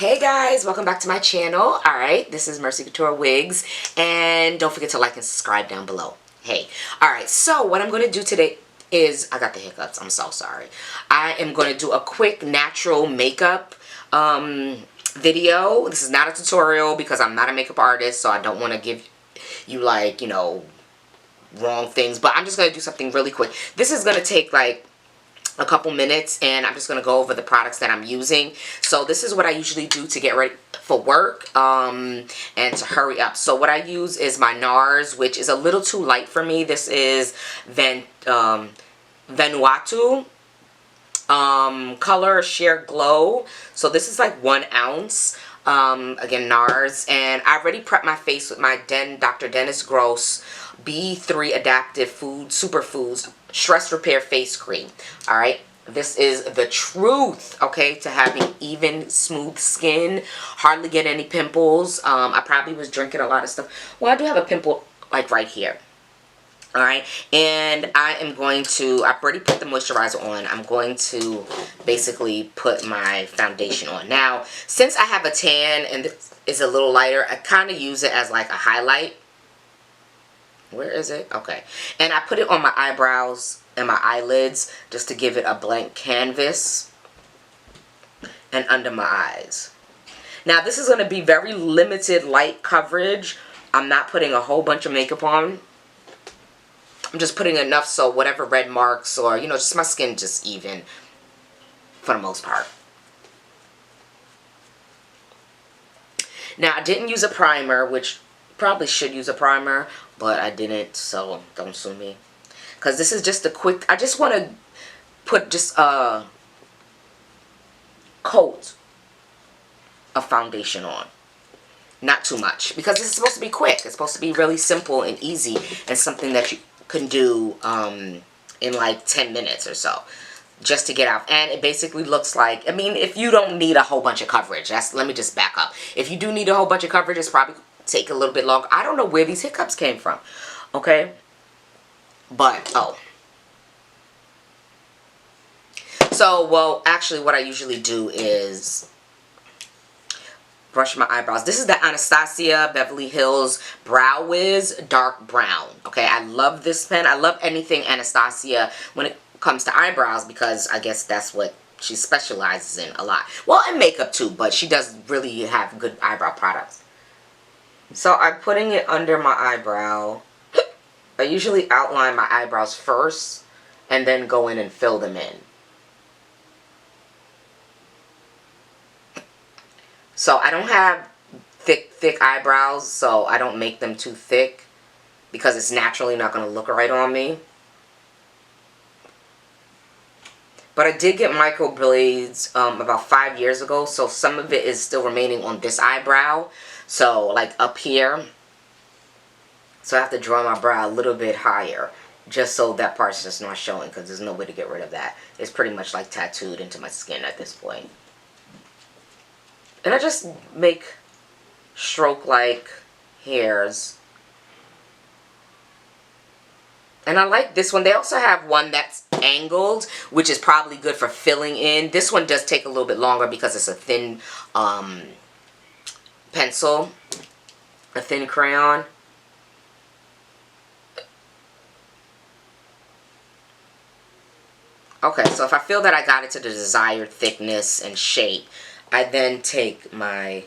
Hey guys, welcome back to my channel. Alright, this is Mercy Couture Wigs, and don't forget to like and subscribe down below. Hey, alright, so what I'm going to do today is, I got the hiccups, I'm so sorry. I am going to do a quick natural makeup video. This is not a tutorial because I'm not a makeup artist, so I don't want to give you like, you know, wrong things, but I'm just going to do something really quick. This is going to take like a couple minutes, and I'm just going to go over the products that I'm using. So this is what I usually do to get ready for work and to hurry up. So what I use is my NARS, which is a little too light for me. This is Vanuatu Color Sheer Glow. So this is like 1 ounce. Again, NARS. And I already prepped my face with my Dr. Dennis Gross B3 Adaptive Food Superfoods Stress Repair Face Cream. Alright, this is the truth, okay, to having even, smooth skin. Hardly get any pimples. I probably was drinking a lot of stuff. Well, I do have a pimple like right here. Alright, and I am going to, I've already put the moisturizer on. I'm going to basically put my foundation on. Now, since I have a tan and this is a little lighter, I kind of use it as like a highlight. Where is it? Okay. And I put it on my eyebrows and my eyelids just to give it a blank canvas, and under my eyes. Now, this is going to be very limited light coverage. I'm not putting a whole bunch of makeup on. I'm just putting enough so whatever red marks or, you know, just my skin just even for the most part. Now, I didn't use a primer, which probably should use a primer, but I didn't, so don't sue me. Because this is just a quick, I just want to put just a coat of foundation on. Not too much, because this is supposed to be quick. It's supposed to be really simple and easy, and something that you can do in like 10 minutes or so. Just to get out. And it basically looks like, I mean, if you don't need a whole bunch of coverage, let me just back up. If you do need a whole bunch of coverage, it's probably take a little bit longer. I don't know where these hiccups came from. Okay? But, oh. So, well, actually what I usually do is brush my eyebrows. This is the Anastasia Beverly Hills Brow Wiz Dark Brown. Okay, I love this pen. I love anything Anastasia when it comes to eyebrows, because I guess that's what she specializes in a lot. Well, and makeup too, but she does really have good eyebrow products. So I'm putting it under my eyebrow. I usually outline my eyebrows first and then go in and fill them in. So I don't have thick eyebrows, so I don't make them too thick because it's naturally not going to look right on me. But I did get microblades about 5 years ago, so some of it is still remaining on this eyebrow. So, like up here. So I have to draw my brow a little bit higher, just so that part's just not showing, because there's no way to get rid of that. It's pretty much like tattooed into my skin at this point. And I just make stroke like hairs. And I like this one. They also have one that's angled, which is probably good for filling in. This one does take a little bit longer because it's a thin pencil, a thin crayon. Okay, so if I feel that I got it to the desired thickness and shape, I then take my,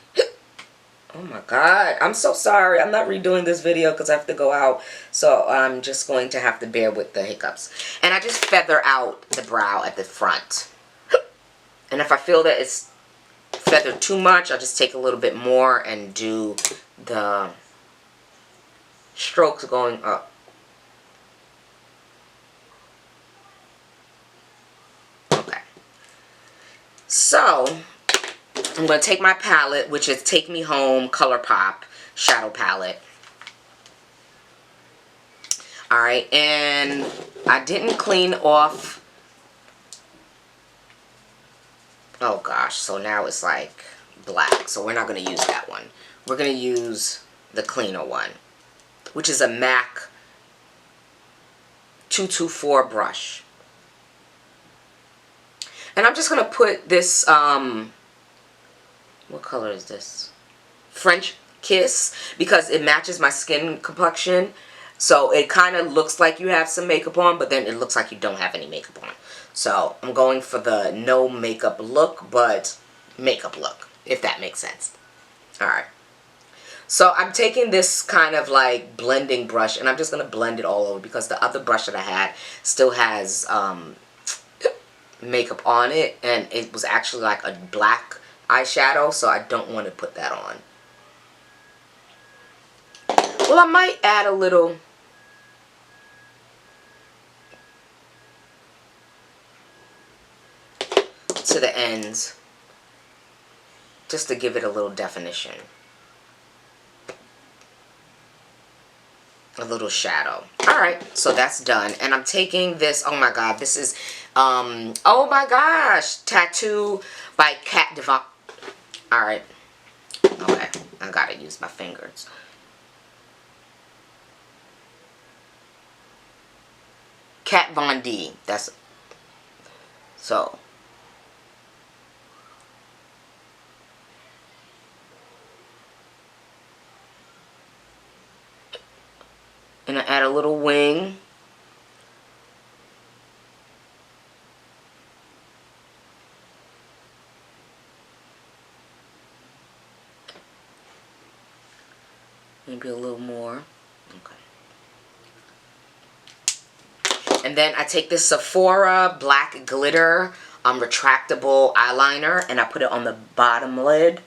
oh my god, I'm so sorry. I'm not redoing this video because I have to go out. So I'm just going to have to bear with the hiccups. And I just feather out the brow at the front. And if I feel that it's feathered too much, I'll just take a little bit more and do the strokes going up. Okay. So I'm going to take my palette, which is Take Me Home ColourPop Shadow Palette. Alright, and I didn't clean off. Oh gosh, so now it's like black. So we're not going to use that one. We're going to use the cleaner one, which is a MAC 224 brush. And I'm just going to put this What color is this? French Kiss, because it matches my skin complexion. So it kind of looks like you have some makeup on, but then it looks like you don't have any makeup on. So I'm going for the no makeup look, but makeup look, if that makes sense. Alright. So I'm taking this kind of like blending brush, and I'm just going to blend it all over because the other brush that I had still has makeup on it, and it was actually like a black eyeshadow, so I don't want to put that on. Well, I might add a little to the ends just to give it a little definition. A little shadow. Alright, so that's done. And I'm taking this, oh my god, this is, oh my gosh, Tattoo by Kat Devon. Alright. Okay, I gotta use my fingers. Kat Von D. That's, so. And I add a little wing. Maybe a little more. Okay. And then I take this Sephora black glitter retractable eyeliner, and I put it on the bottom lid.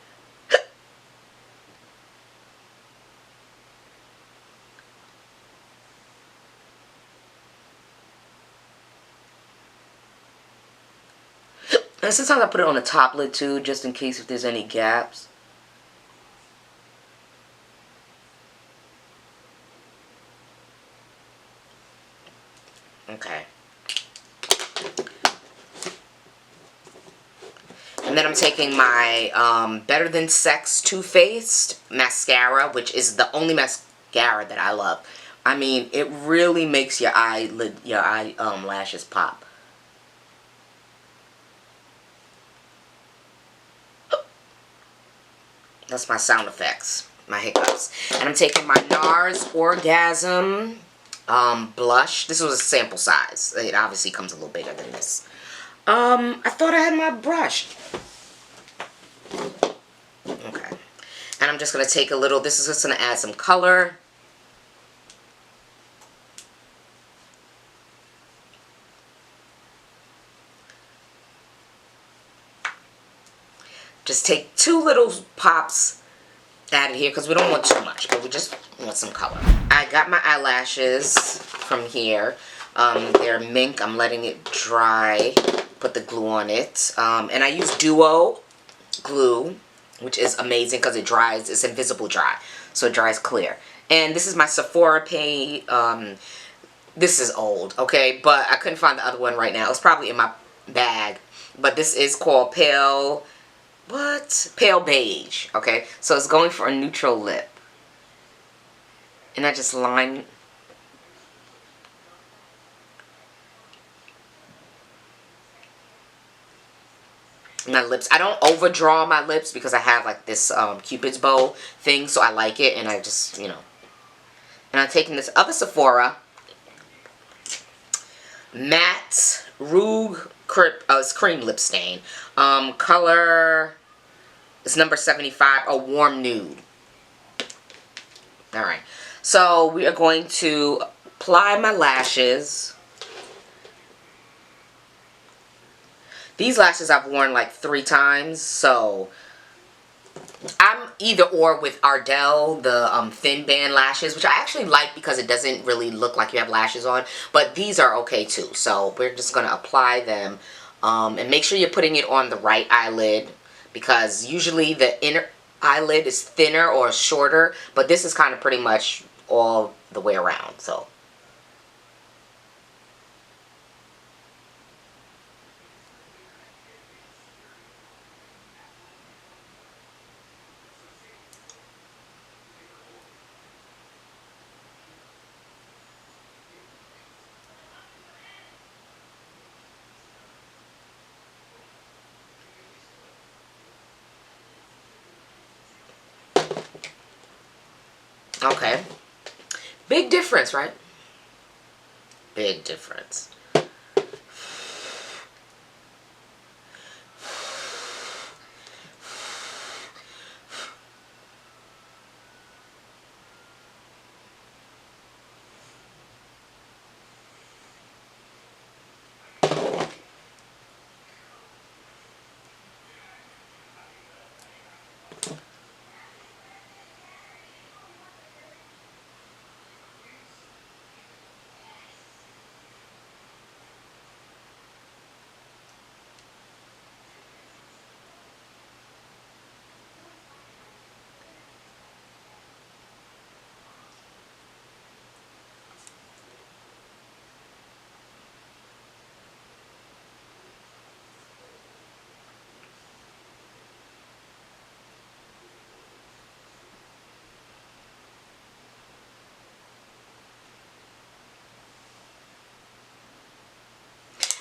And sometimes I put it on the top lid too, just in case if there's any gaps. Okay. And then I'm taking my Better Than Sex Too Faced mascara, which is the only mascara that I love. I mean, it really makes your lashes pop. That's my sound effects, my hiccups. And I'm taking my NARS Orgasm blush. This was a sample size. It obviously comes a little bigger than this. I thought I had my brush. Okay. And I'm just going to take a little, this is just going to add some color. Just take 2 little pops added here because we don't want too much, but we just want some color. I got my eyelashes from here. They're mink. I'm letting it dry. Put the glue on it. And I use Duo glue, which is amazing because it dries. It's invisible dry, so it dries clear. And this is my Sephora Pay. This is old, okay, but I couldn't find the other one right now. It's probably in my bag. But this is called Pale Beige, okay? So it's going for a neutral lip. And I just line my lips. I don't overdraw my lips because I have like this Cupid's bow thing, so I like it, and I just, you know. And I'm taking this other Sephora matte Rouge cream lip stain. Color is number 75, a warm nude. Alright, so we are going to apply my lashes. These lashes I've worn like 3 times, so I'm either or with Ardell, the thin band lashes, which I actually like because it doesn't really look like you have lashes on, but these are okay too. So we're just going to apply them, and make sure you're putting it on the right eyelid, because usually the inner eyelid is thinner or shorter, but this is kind of pretty much all the way around. So Okay. Big difference, right? Big difference.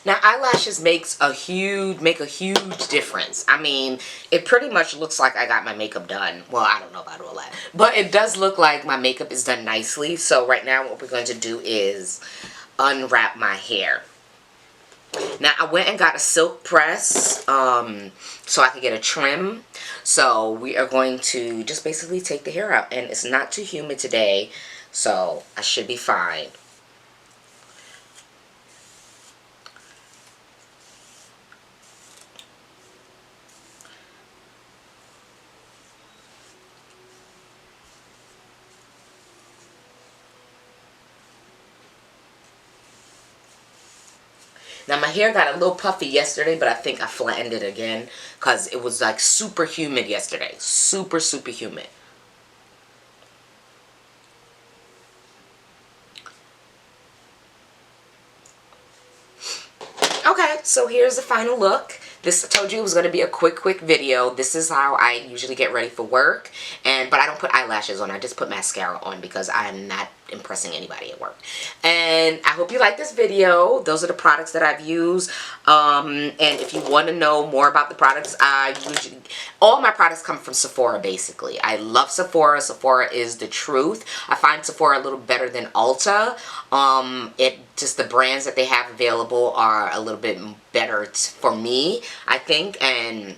Now eyelashes make a huge difference. I mean, it pretty much looks like I got my makeup done. Well, I don't know about all that, but it does look like my makeup is done nicely. So right now what we're going to do is unwrap my hair. Now I went and got a silk press so I could get a trim. So we are going to just basically take the hair out, and it's not too humid today, so I should be fine. Now my hair got a little puffy yesterday, but I think I flattened it again because it was like super humid yesterday. Super humid. Okay, so here's the final look. This, I told you it was going to be a quick video. This is how I usually get ready for work. But I don't put eyelashes on. I just put mascara on because I'm not impressing anybody at work. And I hope you like this video. Those are the products that I've used. And if you want to know more about the products, all my products come from Sephora, basically. I love Sephora. Sephora is the truth. I find Sephora a little better than Ulta. Just the brands that they have available are a little bit better for me, I think, and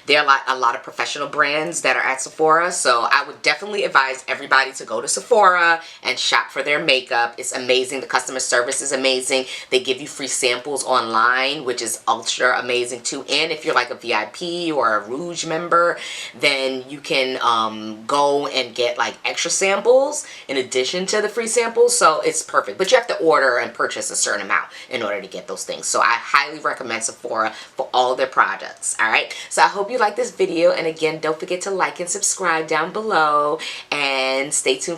there are a lot of professional brands that are at Sephora, so I would definitely advise everybody to go to Sephora and shop for their makeup. It's amazing. The customer service is amazing. They give you free samples online, which is ultra amazing too. And if you're like a VIP or a Rouge member, then you can go and get like extra samples in addition to the free samples, so it's perfect. But you have to order and purchase a certain amount in order to get those things. So I highly recommend Sephora for all their products. All right, so I hope you like this video, and again, don't forget to like and subscribe down below, and stay tuned